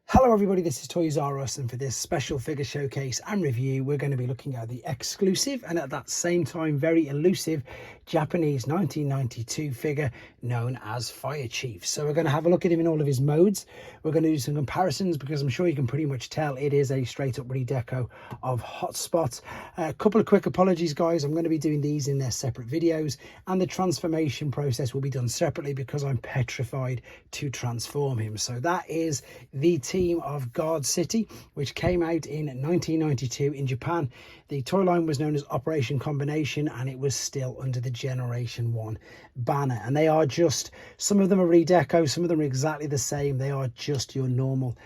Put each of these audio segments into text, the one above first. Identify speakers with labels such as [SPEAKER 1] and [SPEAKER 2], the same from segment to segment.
[SPEAKER 1] Hello everybody, this is Toys R Us, and for this special figure showcase and review we're going to be looking at the exclusive and at that same time very elusive Japanese 1992 figure known as Fire Chief. So we're going to have a look at him in all of his modes. We're going to do some comparisons because I'm sure you can pretty much tell it is a straight up redeco of Hotspot. A couple of quick apologies guys, I'm going to be doing these in their separate videos and the transformation process will be done separately because I'm petrified to transform him. So that is the team of Guard City, which came out in 1992 in Japan. The toy line was known as Operation Combination and it was still under the Generation 1 banner. And they are just, some of them are redeco, some of them are exactly the same. They are just your normal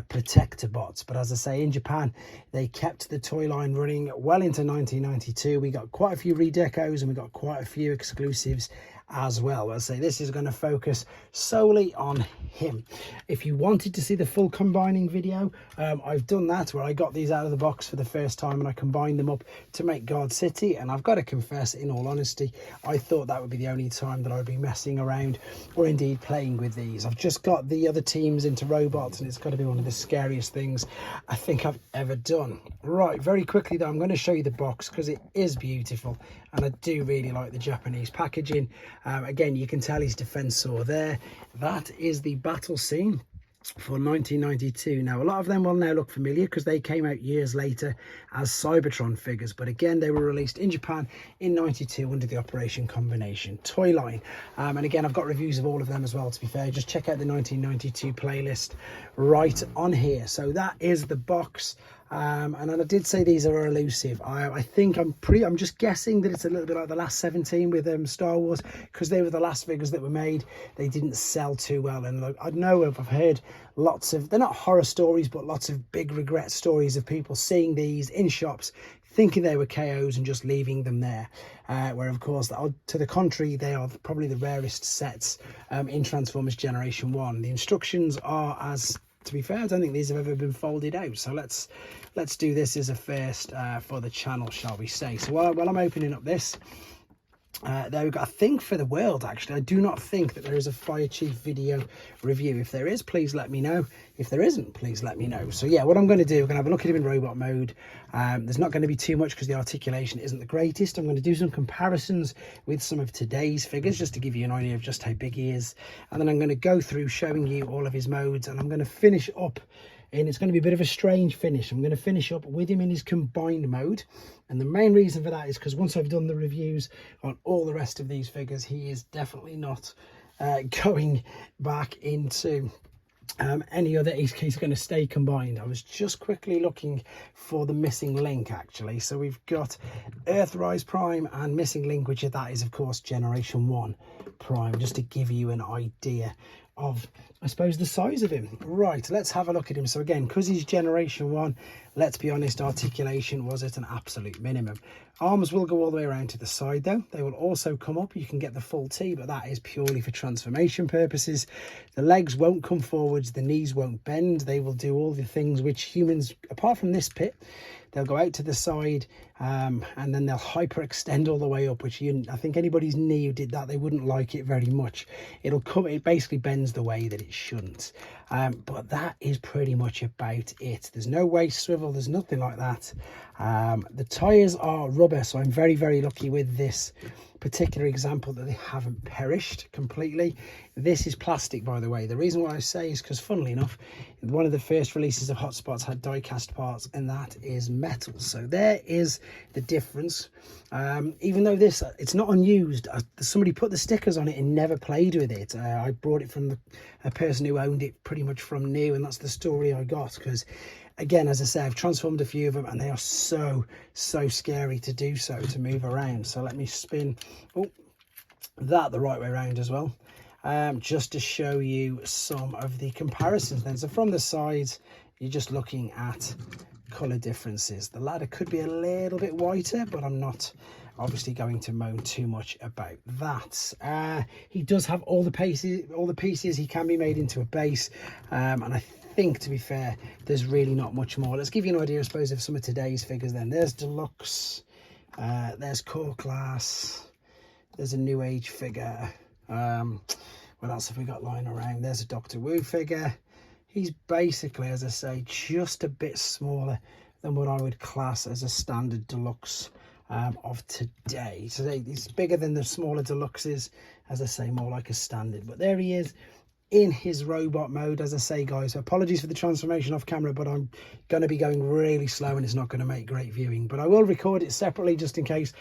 [SPEAKER 1] protector bots. But as I say, in Japan, they kept the toy line running well into 1992. We got quite a few redecos and we got quite a few exclusives as well. I'll say this is going to focus solely on him. If you wanted to see the full combining video, I've done that where I got these out of the box for the first time and I combined them up to make Guard City, and I've got to confess, in all honesty, I thought that would be the only time that I would be messing around or indeed playing with these. I've just got the other teams into robots and it's got to be one of the scariest things I think I've ever done. Right, very quickly though, I'm going to show you the box because it is beautiful and I do really like the Japanese packaging. Again, you can tell his defensor there. That is the battle scene for 1992. Now, a lot of them will now look familiar because they came out years later as Cybertron figures. But again, they were released in Japan in 92 under the Operation Combination toy line. And again, I've got reviews of all of them as well, to be fair. Just check out the 1992 playlist right on here. So that is the box. And I did say these are elusive. I think I'm just guessing that it's a little bit like the last 17 with Star Wars, because they were the last figures that were made. They didn't sell too well, and look, I know I've heard lots of, they're not horror stories, but lots of big regret stories of people seeing these in shops, thinking they were KOs and just leaving them there. Where of course, to the contrary, they are probably the rarest sets in Transformers Generation 1. The instructions are, as to be fair, I don't think these have ever been folded out, so let's do this as a first for the channel, shall we say. So while I'm opening up this, there we go. I think for the world, actually, I do not think that there is a Fire Chief video review. If there is, please let me know. If there isn't, please let me know. So yeah, what I'm going to do, we're going to have a look at him in robot mode. There's not going to be too much because the articulation isn't the greatest. I'm going to do some comparisons with some of today's figures just to give you an idea of just how big he is, and then I'm going to go through showing you all of his modes, and I'm going to finish up. And it's going to be a bit of a strange finish. I'm going to finish up with him in his combined mode. And the main reason for that is because once I've done the reviews on all the rest of these figures, he is definitely not going back into any other. He's going to stay combined. I was just quickly looking for the missing link, actually. So we've got Earthrise Prime and missing link, which that is, of course, Generation 1 Prime, just to give you an idea of, I suppose, the size of him. Right, let's have a look at him. So again, because he's Generation 1, let's be honest, articulation was at an absolute minimum. Arms will go all the way around to the side though. They will also come up. You can get the full T, but that is purely for transformation purposes. The legs won't come forwards, the knees won't bend. They will do all the things which humans, apart from this bit, they'll go out to the side and then they'll hyperextend all the way up, which I think anybody's knee who did that, they wouldn't like it very much. It basically bends the way that it shouldn't. But that is pretty much about it. There's no waist swivel, there's nothing like that. The tires are rubber, so I'm very, very lucky with this particular example that they haven't perished completely. This is plastic, by the way. The reason why I say is because, funnily enough, one of the first releases of Hotspots had die-cast parts, and that is metal. So there is the difference. Even though it's not unused, somebody put the stickers on it and never played with it. I brought it from a person who owned it pretty much from new, and that's the story I got, because again, as I say, I've transformed a few of them and they are so scary to do so, to move around. So let me spin that the right way around as well, just to show you some of the comparisons then. So from the sides, you're just looking at colour differences. The ladder could be a little bit whiter, but I'm not obviously going to moan too much about that. He does have all the pieces. He can be made into a base, and I think, to be fair, there's really not much more. Let's give you an idea, I suppose, of some of today's figures then. There's Deluxe, there's Core Class, there's a New Age figure. What else have we got lying around? There's a Doctor Wu figure. He's basically, as I say, just a bit smaller than what I would class as a standard deluxe of today. So he's bigger than the smaller deluxes, as I say, more like a standard. But there he is in his robot mode. As I say, guys, apologies for the transformation off camera, but I'm going to be going really slow and it's not going to make great viewing. But I will record it separately just in case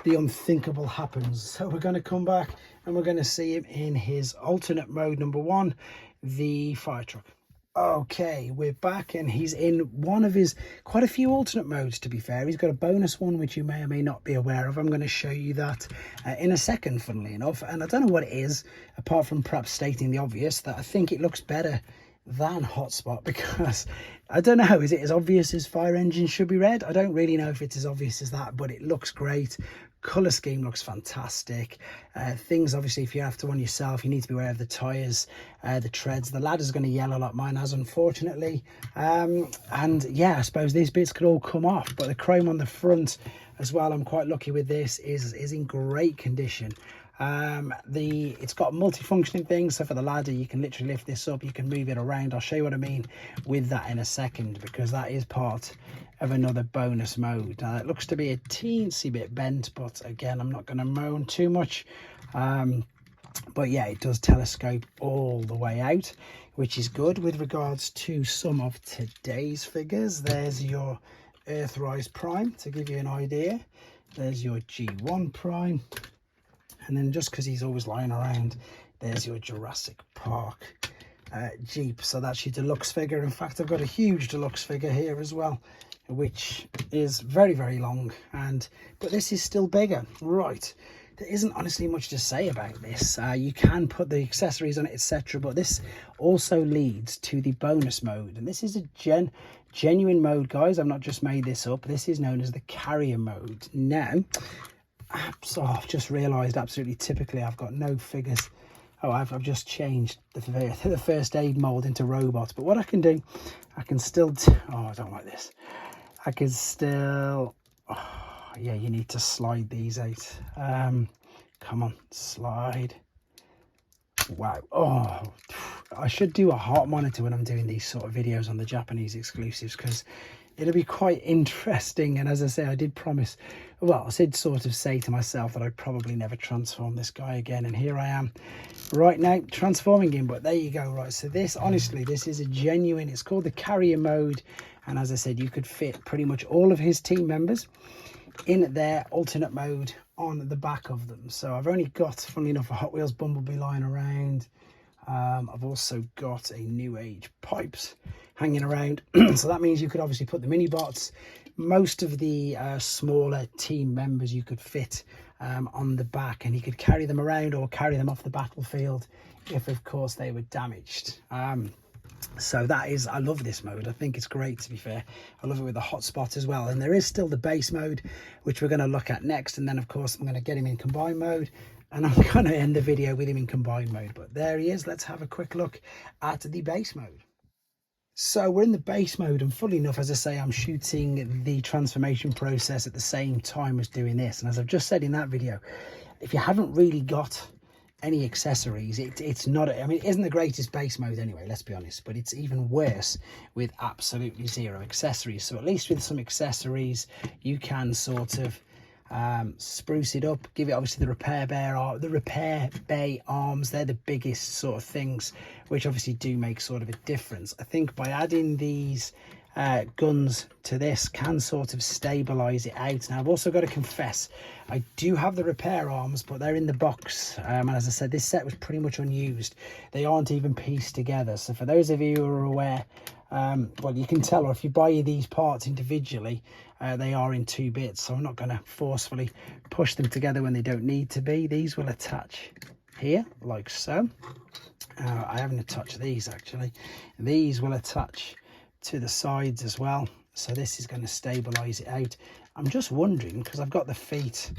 [SPEAKER 1] the unthinkable happens. So we're going to come back and we're going to see him in his alternate mode number 1, the fire truck. Okay, we're back and he's in one of his quite a few alternate modes, to be fair. He's got a bonus one which you may or may not be aware of. I'm going to show you that in a second, funnily enough, and I don't know what it is, apart from perhaps stating the obvious, that I think it looks better than Hotspot, because I don't know, is it as obvious as Fire Engine Should Be Red? I don't really know if it's as obvious as that, but it looks great. Colour scheme looks fantastic. Things, obviously, if you have to one yourself, you need to be aware of the tyres, the treads. The ladder's going to yellow like mine has, unfortunately. And yeah, I suppose these bits could all come off, but the chrome on the front as well, I'm quite lucky with this, is in great condition. It's got multifunctioning things, so for the ladder you can literally lift this up, you can move it around. I'll show you what I mean with that in a second, because that is part of another bonus mode. It looks to be a teensy bit bent, but again, I'm not going to moan too much. But yeah, it does telescope all the way out, which is good. With regards to some of today's figures, there's your Earthrise Prime, to give you an idea. There's your G1 Prime. And then, just because he's always lying around, there's your Jurassic Park Jeep. So that's your deluxe figure. In fact, I've got a huge deluxe figure here as well, which is very, very long. But this is still bigger. Right. There isn't honestly much to say about this. You can put the accessories on it, etc. But this also leads to the bonus mode. And this is a genuine mode, guys. I've not just made this up. This is known as the carrier mode. Now, so I've just realised, absolutely typically, I've got no figures. Oh, I've just changed the first aid mould into robots. But what I can do, I can still... oh, I don't like this. I can still... oh, yeah, you need to slide these out. Come on, slide. Wow. Oh, I should do a heart monitor when I'm doing these sort of videos on the Japanese exclusives, because it'll be quite interesting. And as I say, I did promise, well, I did sort of say to myself that I'd probably never transform this guy again, and here I am right now transforming him. But there you go. Right, so this, honestly, this is a genuine, it's called the carrier mode, and as I said, you could fit pretty much all of his team members in their alternate mode on the back of them. So I've only got, funnily enough, a Hot Wheels Bumblebee lying around. I've also got a New Age Pipes hanging around. So that means you could obviously put the mini bots, most of the smaller team members you could fit on the back, and you could carry them around or carry them off the battlefield if, of course, they were damaged. So that is, I love this mode. I think it's great, to be fair. I love it with the hotspot as well. And there is still the base mode, which we're going to look at next. And then, of course, I'm going to get him in combined mode. And I'm going to end the video with him in combined mode. But there he is. Let's have a quick look at the base mode. So we're in the base mode. And fully enough, as I say, I'm shooting the transformation process at the same time as doing this. And as I've just said in that video, if you haven't really got any accessories, it's not, I mean, it isn't the greatest base mode anyway, let's be honest, but it's even worse with absolutely zero accessories. So at least with some accessories, you can sort of spruce it up, give it obviously the repair bay arms. They're the biggest sort of things which obviously do make sort of a difference. I think by adding these guns to this can sort of stabilize it out. Now, I've also got to confess, I do have the repair arms, but they're in the box, and as I said, this set was pretty much unused. They aren't even pieced together. So for those of you who are aware, well, you can tell, or if you buy these parts individually, they are in 2 bits, so I'm not going to forcefully push them together when they don't need to be. These will attach here like so. I haven't touched these actually. These will attach to the sides as well, so this is going to stabilize it out. I'm just wondering, because I've got the feet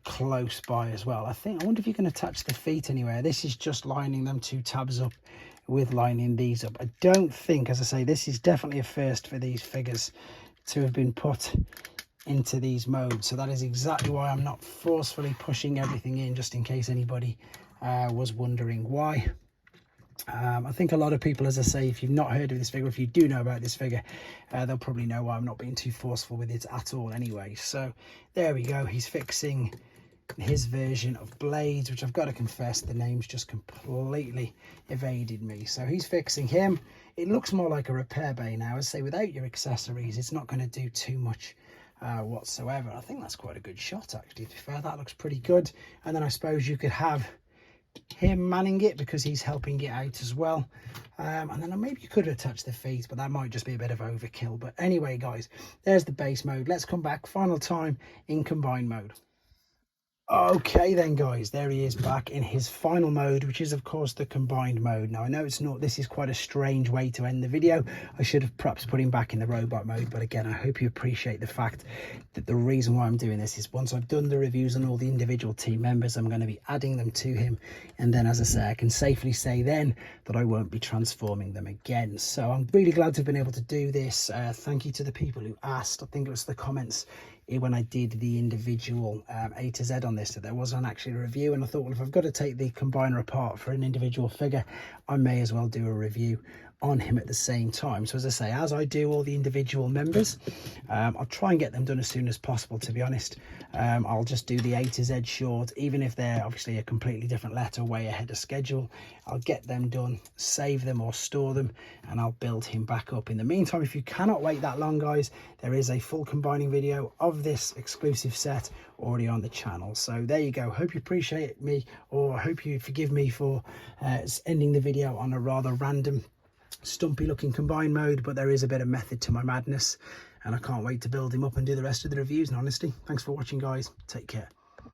[SPEAKER 1] close by as well, I wonder if you can attach the feet anywhere. This is just lining them 2 tabs up with lining these up. I don't think, as I say, this is definitely a first for these figures to have been put into these modes, so that is exactly why I'm not forcefully pushing everything in, just in case anybody was wondering why. I think a lot of people, as I say, if you've not heard of this figure, if you do know about this figure, they'll probably know why I'm not being too forceful with it at all anyway. So there we go. He's fixing his version of Blades, which I've got to confess, the name's just completely evaded me. So he's fixing him. It looks more like a repair bay now. As I say, without your accessories, it's not going to do too much whatsoever. I think that's quite a good shot, actually, to be fair. That looks pretty good. And then I suppose you could have him manning it because he's helping it out as well. And then maybe you could attach the feet, but that might just be a bit of overkill. But anyway, guys, there's the base mode. Let's come back final time in combined mode. Okay then, guys, there he is back in his final mode, which is of course the combined mode. Now I know this is quite a strange way to end the video. I should have perhaps put him back in the robot mode, but again, I hope you appreciate the fact that the reason why I'm doing this is once I've done the reviews on all the individual team members, I'm going to be adding them to him, and then, as I say, I can safely say then that I won't be transforming them again. So I'm really glad to have been able to do this. Thank you to the people who asked. I think it was the comments when I did the individual A to Z on this, that there wasn't actually a review, and I thought, well, if I've got to take the combiner apart for an individual figure, I may as well do a review on him at the same time. So as I say, as I do all the individual members, I'll try and get them done as soon as possible, to be honest. I'll just do the A to Z short, even if they're obviously a completely different letter way ahead of schedule. I'll get them done, save them or store them, and I'll build him back up. In the meantime, if you cannot wait that long, guys, there is a full combining video of this exclusive set already on the channel. So there you go. Hope you appreciate me, or I hope you forgive me for ending the video on a rather random, stumpy looking combined mode, but there is a bit of method to my madness, and I can't wait to build him up and do the rest of the reviews. And honestly, thanks for watching, guys. Take care.